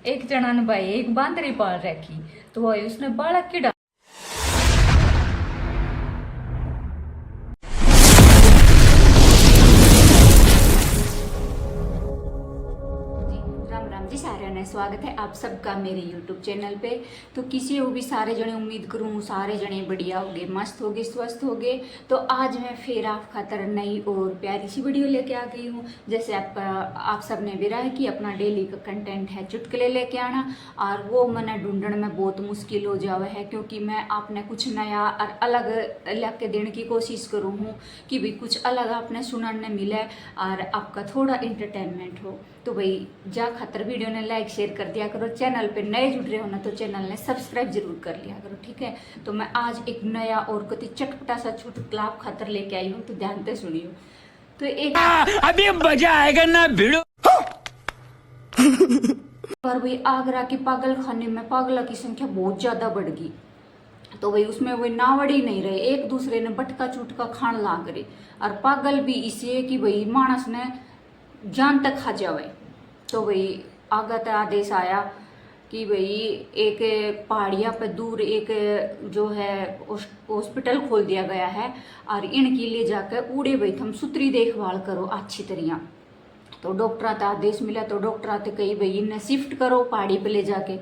एक जना ने भाई एक बांदरी पाल रखी, तो भाई उसने बालक की राम राम जी सारे ने स्वागत है आप सबका मेरे यूट्यूब चैनल पे। तो किसी हो भी सारे जने उम्मीद करूँ सारे जने बढ़िया होगे, मस्त होगे, स्वस्थ होगे। तो आज मैं फिर आप खातर नई और प्यारी सी वीडियो लेके आ गई हूँ। जैसे आप सब ने विरा है कि अपना डेली का कंटेंट है चुटकुले लेके आना, और वो मैंने ढूंढने में बहुत मुश्किल हो जावा है, क्योंकि मैं आपने कुछ नया और अलग लेके देने की कोशिश करूँ हूँ कि भाई कुछ अलग आपने सुनने मिले और आपका थोड़ा इंटरटेनमेंट हो। तो भाई जा खातर वीडियो ने लाइक शेयर कर दिया करो, चैनल पे नए जुड़ रहे हो ना तो चैनल ने सब्सक्राइब जरूर कर लिया करो, ठीक है। तो मैं आज एक नया और कति चटपटा सा चुटकुला आप खातर लेके आई हूँ, तो ध्यान से सुनियो। तो एक अभी मजा आएगा ना भिड़ो। पर भाई आगरा के पागल खाने में पागलों की संख्या बहुत ज्यादा बढ़ गई। तो भाई उसमें वही नावड़ी नहीं रहे, एक दूसरे ने बटका चुटका खान लाग रहे। और पागल भी इसलिए कि भाई मानस ने जान तक खा जावे। तो भाई आगत आदेश आया कि भाई एक पहाड़िया पे दूर एक जो है हॉस्पिटल खोल दिया गया है, और इनके लिए जाकर उड़े भाई हम सुतरी देखभाल करो अच्छी तरह। तो डॉक्टर का आदेश मिला, तो डॉक्टर आते कही भाई इन्हें शिफ्ट करो पहाड़ी पे ले जाके।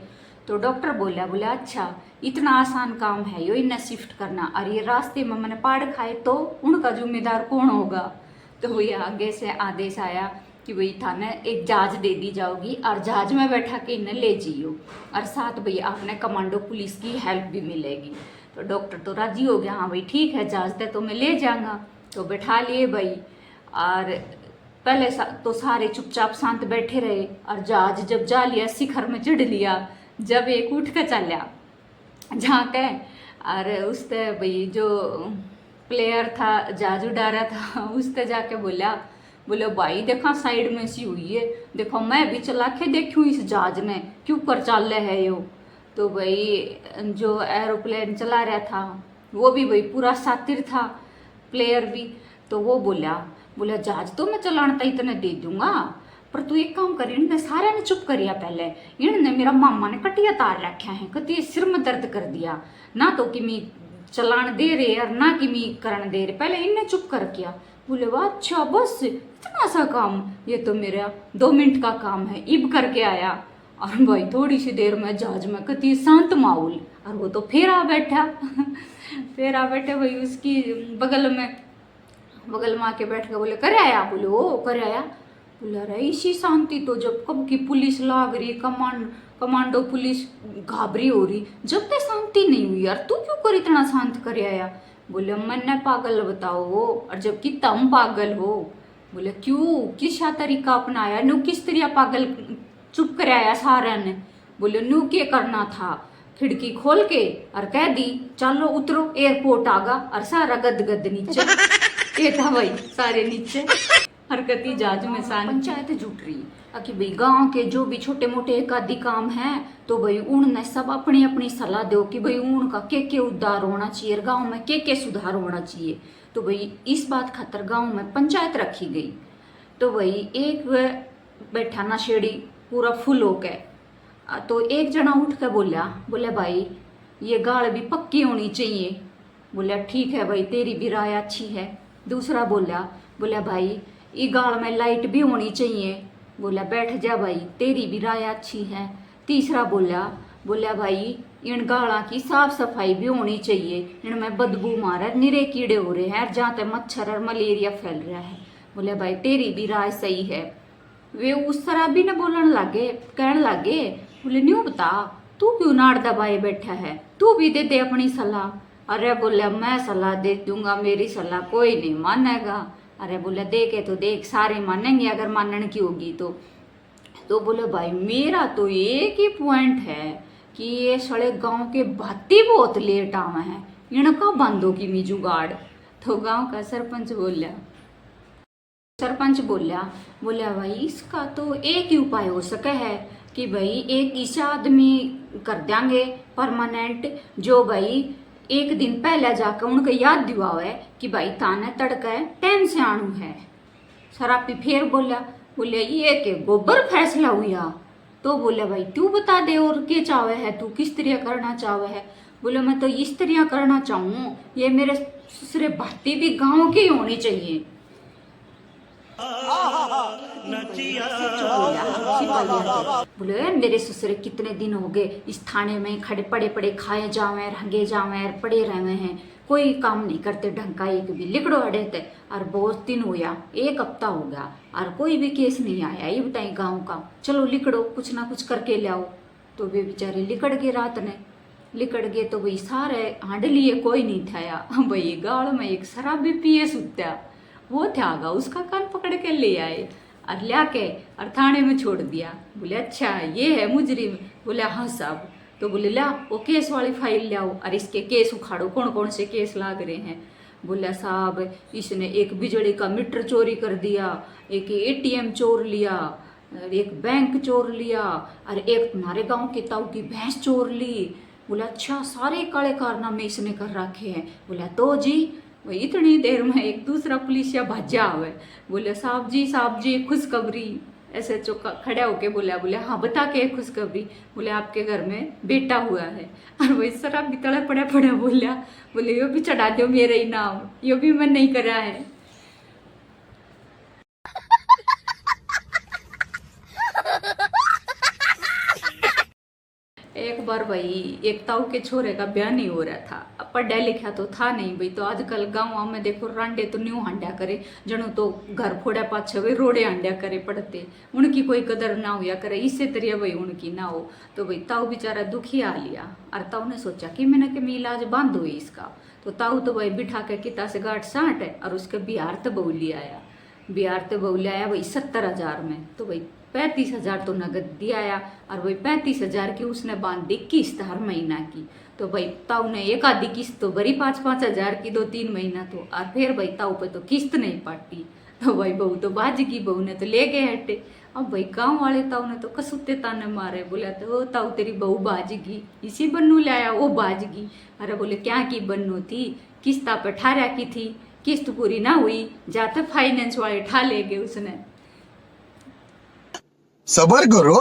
तो डॉक्टर बोला अच्छा इतना आसान काम है यो इन्हें शिफ्ट करना, और ये रास्ते में मैंने पाड़ खाए तो उनका जिम्मेदार कौन होगा। तो वही आगे से आदेश आया कि भाई थाने एक जहाज दे दी जाओगी, और जहाज में बैठा के इन्हें ले जियो, और साथ भाई आपने कमांडो पुलिस की हेल्प भी मिलेगी। तो डॉक्टर तो राजी हो गया, हाँ भाई ठीक है जहाज दे तो मैं ले जाऊंगा। तो बैठा लिए भाई, और पहले तो सारे चुपचाप शांत बैठे रहे, और जहाज जब जा लिया शिखर में चढ़ लिया, जब एक उठ कर चलिया झाँके, और उससे भाई जो प्लेयर था जहाज उड़ा रहा था उससे जाके बोले भाई देखा साइड में सी हुई है, देखो मैं भी चला के देखूँ इस जहाज ने क्यों कर चल रहा है यो। तो भाई जो एरोप्लेन चला रहा था वो भी भाई पूरा शातिर था, प्लेयर भी। तो वो बोला जहाज तो मैं चलाना था इतने दे दूंगा, पर तू एक काम कर, इनने सारे ने चुप करिया पहले। इनने मेरा मामा ने कटिया तार रखा है, कति सिर में दर्द कर दिया ना, तो कि मैं चलान दे रहे और ना कि मैं करण दे रहे, पहले इनने चुप कर किया। बोले वाह अच्छा बस इतना सा काम, ये तो मेरा 2 मिनट का काम है, इब करके आया। और भाई थोड़ी सी देर में जहाज में कति शांत माहौल, और वो तो फिर आ बैठा फिर आ बैठे भाई उसकी बगल में आके बैठ के बोले कर आया, बोले ओ कर आया। बोला रहा इसी शांति तो जब कब की पुलिस लाग रही, कमांडो पुलिस घाबरी हो रही, जब तक शांति नहीं हुई यार, तू क्यों कर इतना शांत कर आया। बोले मैंने पागल बताओ हो, और जबकि तुम पागल हो। बोले क्यों, किस तरीका अपनाया, न्यू किस तरह पागल चुप कराया सारा ने। बोले न्यू क्या करना था, खिड़की खोल के और कह दी चलो उतरो एयरपोर्ट आगा, और सारा गद नीचे ये था भाई सारे नीचे हरकती जहाज में सान। पंचायत जुट रही कि भाई गांव के जो भी छोटे मोटे एक आदि काम है, तो भाई उनने सब अपनी अपनी सलाह दो कि भाई उनका के उद्धार होना चाहिए, गांव में के सुधार होना चाहिए। तो भाई इस बात खातर गांव में पंचायत रखी गई। तो भाई एक बैठा ना शेड़ी पूरा फुल होके, तो एक जना उठ के बोला भाई ये गाड़ भी पक्की होनी चाहिए। बोला ठीक है भाई तेरी भी राय अच्छी है। दूसरा बोला भाई ये गाड़ में लाइट भी होनी चाहिए। बोला बैठ जा भाई तेरी भी राय अच्छी है। तीसरा बोला भाई इन गाड़ा की साफ सफाई भी होनी चाहिए, इनमें बदबू मारा निरे कीड़े हो रहे हैं, जहाँ तक मच्छर और मलेरिया फैल रहा है। बोले भाई तेरी भी राय सही है। वे उस तरह भी न बोलने लगे, कहने लगे बोले न्यू बता तू क्यों नाड़ दबाए बैठा है, तू भी दे अपनी सलाह। अरे बोले मैं सलाह दे दूंगा, मेरी सलाह कोई नहीं मानेगा। अरे बोले देखे तो देख सारे मानेंगे अगर मानने की होगी तो बोले भाई मेरा तो एक ही पॉइंट है कि ये सड़े गांव के भाती बहुत लेट आवे हैं, इनका बंदो की मी जुगाड़। तो गांव का सरपंच बोला भाई इसका तो एक ही उपाय हो सके है कि भाई एक ऐसा आदमी कर देंगे परमानेंट, जो भाई एक दिन पहले जाकर उनको याद दिवावे कि भाई ताने तड़का टाइम से आनू है। सरापी फिर बोले ये के गोबर फैसला हुआ। तो बोले भाई तू बता दे और क्या चाहे है, तू किस तरह करना चाहे है। बोले मैं तो इस तरह करना चाहूँ, ये मेरे ससुरे भर्ती भी गांव की होनी चाहिए। बोले मेरे ससुरे कितने दिन हो गए इस थाने में खड़े पड़े पड़े खाए जावे रंगे जावे पड़े रहे हैं, कोई काम नहीं करते ढंग का, एक भी लिकड़ो अड़े थे। और बहुत दिन हो गया, एक हफ्ता हो गया और कोई भी केस नहीं आया, ये बताए गांव का, चलो लिकड़ो कुछ ना कुछ करके लाओ। तो वे बेचारे लिकड़ गए, रात ने लिकड़ गए तो भाई सारे हांड लिए कोई नहीं था भाई, गाड़ में एक शराबी पिए सुत्या वो थागा, उसका कान पकड़ के ले आए और ला के और थाने में छोड़ दिया। बोले अच्छा ये है मुजरिम। बोले हाँ साहब। तो बोले ला वो केस वाली फाइल लाओ और इसके केस उखाड़ो, कौन कौन से केस लाग रहे हैं। बोला साहब इसने एक बिजली का मीटर चोरी कर दिया, एक एटीएम चोर लिया, एक बैंक चोर लिया और एक तुम्हारे गांव के ताऊ की भैंस चोर ली। बोला अच्छा सारे काले कारनामे इसने कर रखे हैं। बोला तो जी वही इतनी देर में एक दूसरा पुलिसिया भाजा हुआ। बोले साहब जी खुशखबरी। ऐसे चौका खड़ा होके बोला, बोले हाँ बता के खुशखबरी। बोले आपके घर में बेटा हुआ है। और वही शराब भी तड़क पड़ा बोला, बोले यो भी चढ़ा दो मेरे ही नाम, यो भी मैं नहीं करा है। एक बार भाई एक ताऊ के छोरे का ब्याह नहीं हो रहा था, अब पढ़ा लिखा तो था नहीं भाई, तो आजकल गाँव में देखो रांडे तो न्यू हांडा करे, जनू तो घर फोड़ा पाछे भाई रोड़े हांडा करे पड़ते, उनकी कोई कदर ना हुआ करे, इससे तरह भाई उनकी ना हो। तो भाई ताऊ बेचारा दुखी आ लिया और ताऊ ने सोचा कि मैंने कि मैं इलाज बांध हुई इसका। तो ताऊ तो भाई बिठा के किता से गांठ साठ है और उसके बिहार तो बहू ले आया, बिहार तो बहू ले आया भाई 70,000 में। तो भाई 35,000 तो नगद दिया आया और वही 35,000 की उसने बांध दी किस्त हर महीना की। तो भाई ताऊ ने एक आधी किस्त तो भरी 5-5 हजार की 2-3 महीना तो, और फिर भाई ताऊ पे तो किस्त नहीं पाटी। तो भाई बहू तो बाजगी, बहू ने तो ले गए हटे। अब भाई गाँव वाले ताऊ ने तो कसुते ताने मारे, बोला तो ताऊ तेरी बहू बाजगी, इसी बन्नू लाया वो बाजगी। अरे बोले क्या की बन्नू थी, किस्ता पे ठारा की थी, किस्त पूरी ना हुई जाते फाइनेंस वाले ठा ले गए उसने। सबर करो,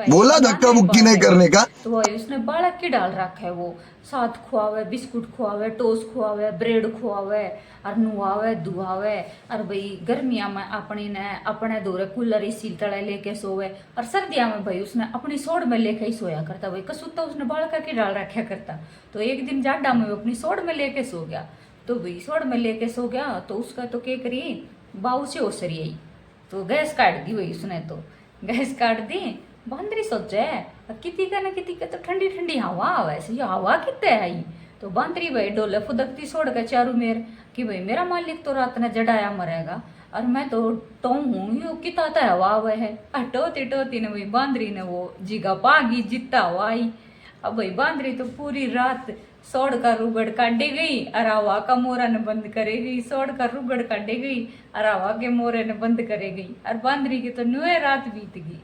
बोला धक्का मुक्की नहीं करने का। तो वही उसने बालक की डाल रखा है, वो साथ खुआवे, बिस्कुट खुआवे, टोस्ट खुआवे, ब्रेड खुआवे और नुआवे दुआवे। और भाई गर्मिया में अपनी ने अपने दौरे कूलर इसी तले लेके सोवे, और सर्दिया में भाई उसने अपनी सोड़ में लेके ही सोया करता। भाई कसुत्ता उसने बालक की डाल रखा करता। तो एक दिन जाडा में अपनी सोड़ में लेके सो गया। तो भाई सोड़ में लेके सो गया तो उसका तो क्या करी, बाऊ से ओसरी आई तो गैस काट दी भाई उसने, तो गैस काट दी। बंदरी सोचे किती का ना किती का तो ठंडी ठंडी हवा वैसे ये हवा कितने आई। तो बंदरी भाई डोले फुदकती छोड़ के चारू मेर कि भाई मेरा मालिक तो रात ने जड़ाया मरेगा और मैं तो हूँ यो किता हवा हुआ है। टोती टोती ने भाई बंदरी ने वो जिगा पागी जितना हवा आई। अब भाई बंदरी तो पूरी रात सोड़ का रुगड़ काटे गई और हवा का मोरा ने बंद करे गई, सोड़ का रुगड़ काटे गई और हवा के मोरे ने बंद करे गई, और बंदरी की तो नुए रात बीत गई।